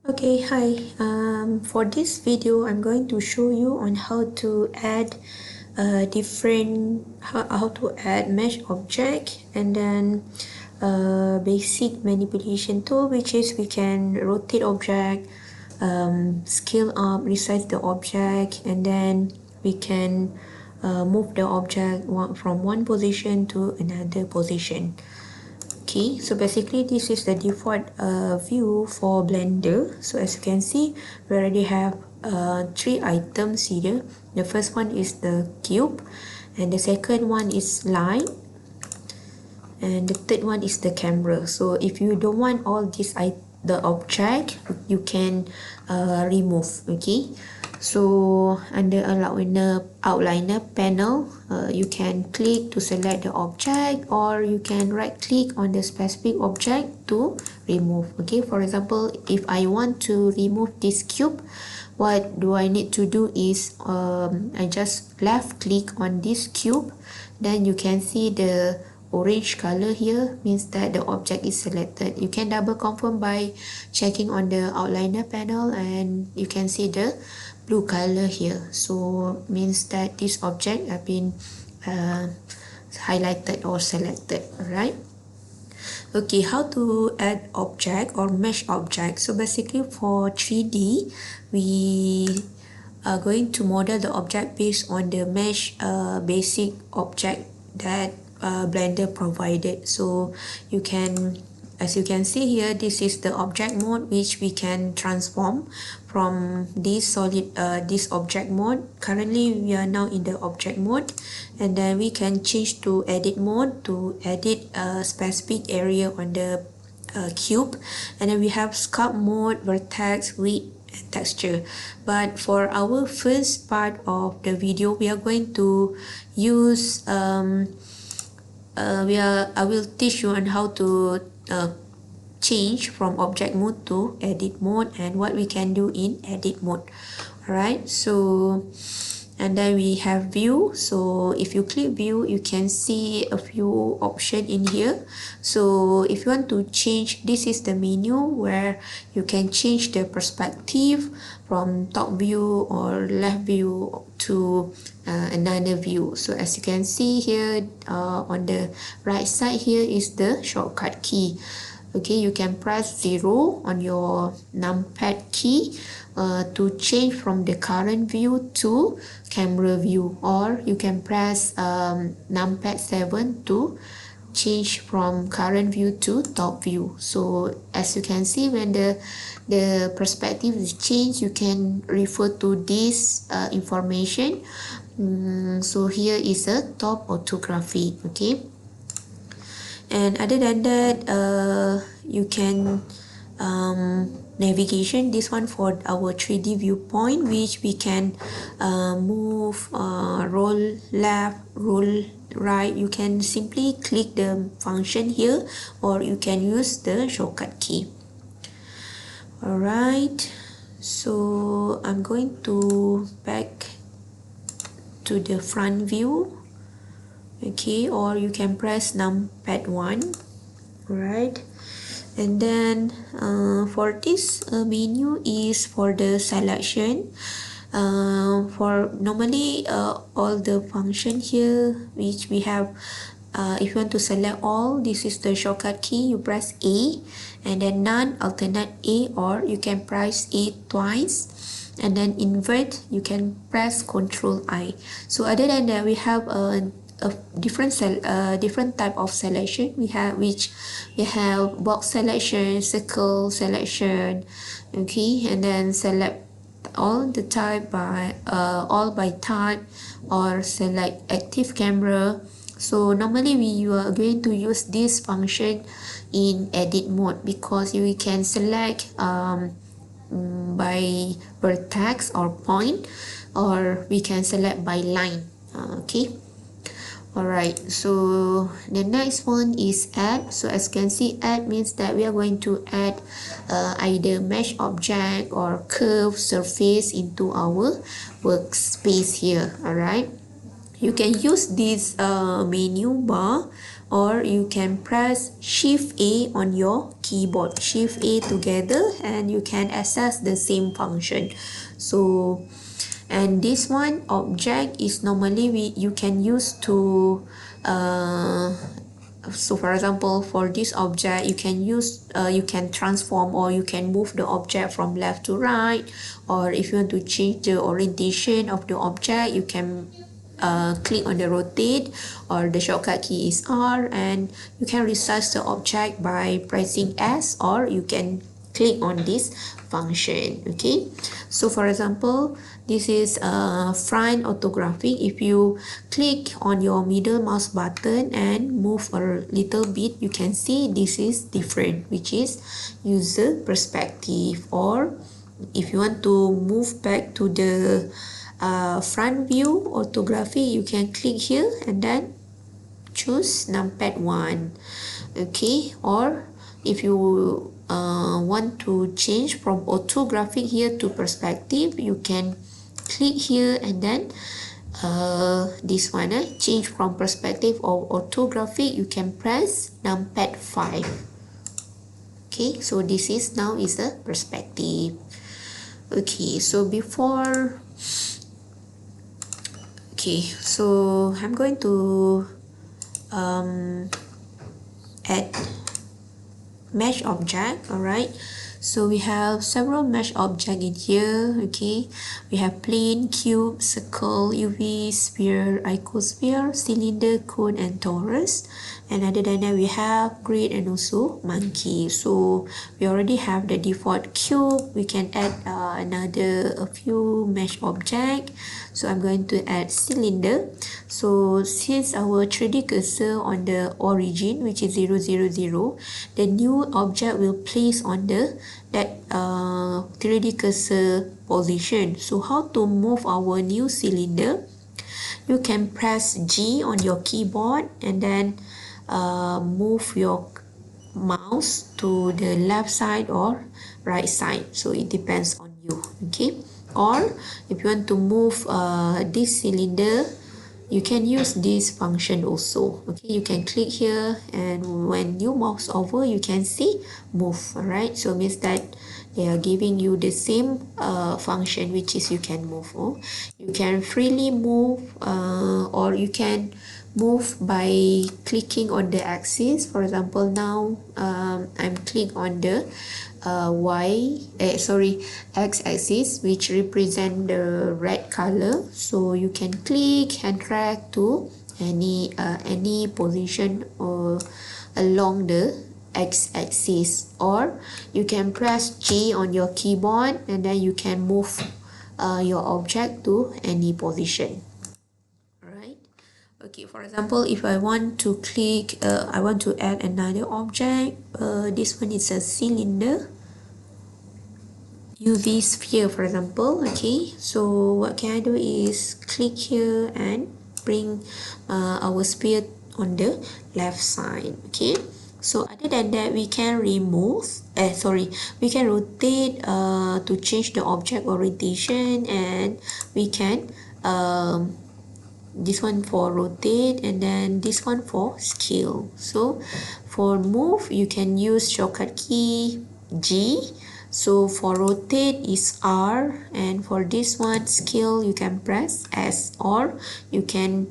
Okay, hi. For this video, I'm going to show you on how to add how to add mesh object, and then basic manipulation tool, which is we can rotate object, scale up, resize the object, and then we can move the object from one position to another position. Okay, so basically this is the default view for Blender. So as you can see, we already have three items here. The first one is the cube, and the second one is light, and the third one is the camera. So if you don't want all this the object, you can remove. Okay, so under outliner panel, you can click to select the object, or you can right click on the specific object to remove. Okay, for example, if I want to remove this cube, what do I need to do is I just left click on this cube, then you can see the orange color here means that the object is selected. You can double confirm by checking on the outliner panel, and you can see the blue color here, so means that this object have been highlighted or selected. Alright, okay, how to add object or mesh object. So basically for 3D, we are going to model the object based on the mesh basic object that Blender provided. So you can, as you can see here, this is the object mode, which we can transform from this this object mode. Currently we are now in the object mode, and then we can change to edit mode to edit a specific area on the cube, and then we have sculpt mode, vertex, width, and texture. But for our first part of the video, we are going to use I will teach you on how to change from object mode to edit mode, and what we can do in edit mode. Alright, so and then we have view. So if you click view, you can see a few options in here. So if you want to change, this is the menu where you can change the perspective from top view or left view to another view. So as you can see here, on the right side here is the shortcut key. Okay, you can press 0 on your numpad key to change from the current view to camera view, or you can press numpad 7 to change from current view to top view. So as you can see, when the perspective is changed, you can refer to this information. So here is a top orthography. Okay, and other than that, you can navigation, this one for our 3D viewpoint, which we can move, roll left, roll right. You can simply click the function here, or you can use the shortcut key. Alright, so I'm going to back to the front view. Okay, or you can press numpad 1. Right, and then for this menu is for the selection. For normally all the function here which we have, if you want to select all, this is the shortcut key. You press A, and then none, alternate A, or you can press A twice, and then invert, you can press Ctrl I. So other than that, we have a different type of selection. We have box selection, circle selection. Okay, and then select all the type by all by type, or select active camera. So normally we are going to use this function in edit mode, because we can select by vertex or point, or we can select by line. Okay, alright, so the next one is add. So as you can see, add means that we are going to add either mesh object or curved surface into our workspace here. Alright, you can use this menu bar or you can press Shift A on your keyboard, Shift A together, and you can access the same function. So, and this one object is normally you can use to so for example, for this object you can use you can transform or you can move the object from left to right, or if you want to change the orientation of the object, you can click on the rotate, or the shortcut key is R, and you can resize the object by pressing S, or you can click on this function. Okay, so for example, this is front orthographic. If you click on your middle mouse button and move a little bit, you can see this is different, which is user perspective. Or if you want to move back to the front view orthography, you can click here and then choose numpad 1. Okay, or if you want to change from orthographic here to perspective, you can click here and then this one, change from perspective or orthographic, you can press numpad 5. Okay, so this is now is the perspective. Okay, so before, okay, so I'm going to add mesh object. All right, so we have several mesh object in here. Okay, we have plane, cube, circle, UV, sphere, icosphere, cylinder, cone, and torus. And other than that, we have grid and also monkey. So we already have the default cube. We can add a few mesh object. So I'm going to add cylinder. So since our 3D cursor on the origin, which is 0, 0, 0, the new object will place on the that 3D cursor position. So how to move our new cylinder? You can press G on your keyboard and then move your mouse to the left side or right side. So it depends on you. Okay, or if you want to move this cylinder, you can use this function also. Okay, you can click here, and when you mouse over, you can see move. All right, so means that they are giving you the same function, which is you can move. You can freely move, or you can move by clicking on the axis. For example, now I'm click on the X axis, which represent the red color. So you can click and drag to any position or along the X axis, or you can press G on your keyboard and then you can move your object to any position. Alright. Okay, for example, if I want to click, I want to add another object. This one is a cylinder, UV sphere, for example. Okay, so what can I do is click here and bring our sphere on the left side. Okay, so other than that, we can remove, we can rotate to change the object orientation, and we can this one for rotate, and then this one for scale. So for move, you can use shortcut key G. So for rotate is R, and for this one scale, you can press S, or you can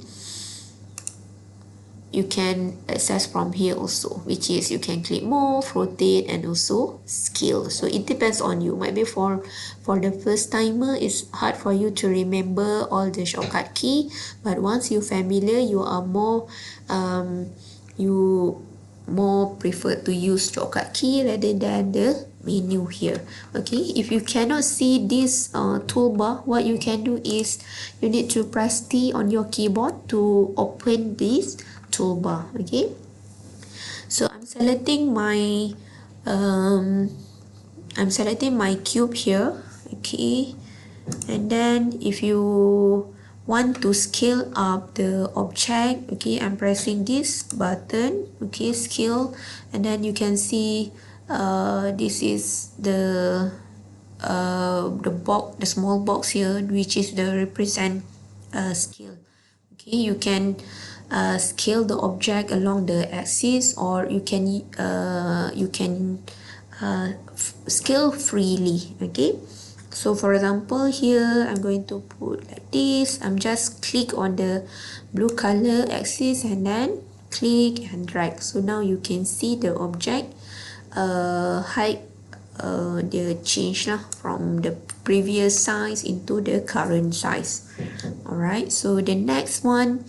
access from here also, which is you can click move, rotate, and also scale. So it depends on you. Maybe for the first timer, it's hard for you to remember all the shortcut key, but once you're familiar, you are more prefer to use shortcut key rather than the menu here. Okay, if you cannot see this toolbar, what you can do is you need to press T on your keyboard to open this toolbar. Okay, so I'm selecting my cube here. Okay, and then if you want to scale up the object, okay, I'm pressing this button, okay, scale, and then you can see this is the box, the small box here, which is the represent scale. Okay, you can scale the object along the axis, or you can scale freely. Okay, so for example here I'm going to put like this. I'm just click on the blue color axis and then click and drag. So now you can see the object height the change lah from the previous size into the current size. Alright, so the next one,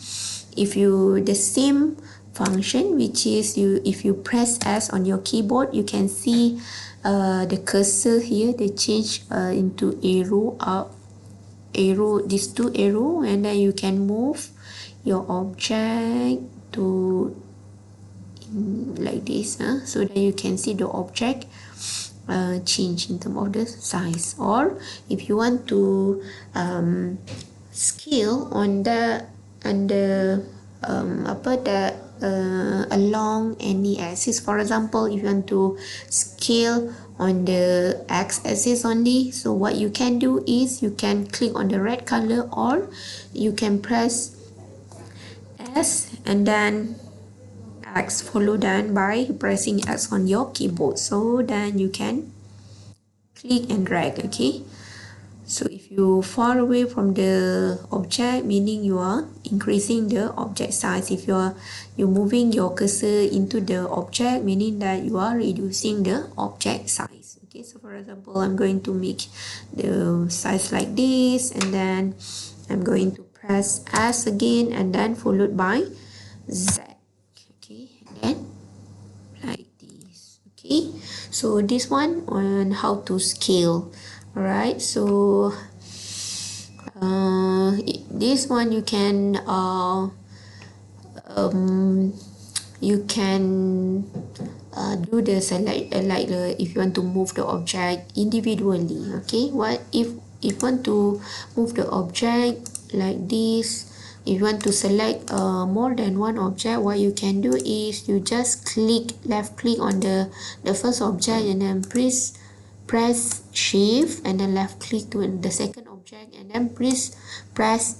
if you the same function, which is if you press S on your keyboard, you can see the cursor here, they change into arrow up, arrow, these two arrow, and then you can move your object to like this, so that you can see the object change in terms of the size. Or if you want to scale on the along any axis, for example if you want to scale on the x-axis only, so what you can do is you can click on the red color, or you can press S and then X, followed then by pressing X on your keyboard, so then you can click and drag. Okay, so if you far away from the object, meaning you are increasing the object size. If you're moving your cursor into the object, meaning that you are reducing the object size. Okay, so for example I'm going to make the size like this, and then I'm going to press S again and then followed by Z. Okay, and then like this. Okay, so this one on how to scale. Alright, so this one you can do the select like if you want to move the object individually. Okay, what if you want to move the object like this, if you want to select more than one object, what you can do is you just left click on the first object and then press shift and then left click to the second object, and then press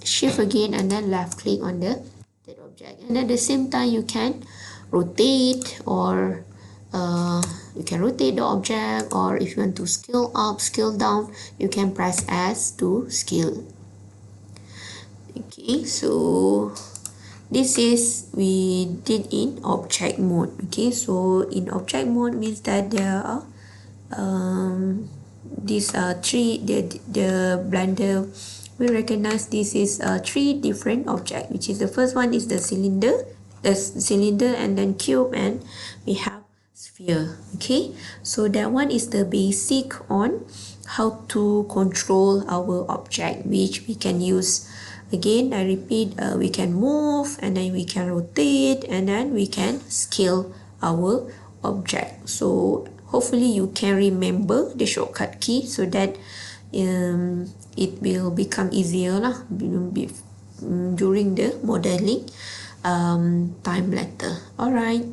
shift again and then left click on the third object, and at the same time you can rotate, or you can rotate the object, or if you want to scale up, scale down, you can press S to scale. Okay, so this is we did in object mode. Okay, so in object mode means that there are these three, the Blender will recognize this is three different objects, which is the first one is the cylinder, and then cube, and we have sphere. Okay, so that one is the basic on how to control our object, which we can use. Again, I repeat, we can move, and then we can rotate, and then we can scale our object. So hopefully you can remember the shortcut key, so that it will become easier lah during the modeling time later. Alright.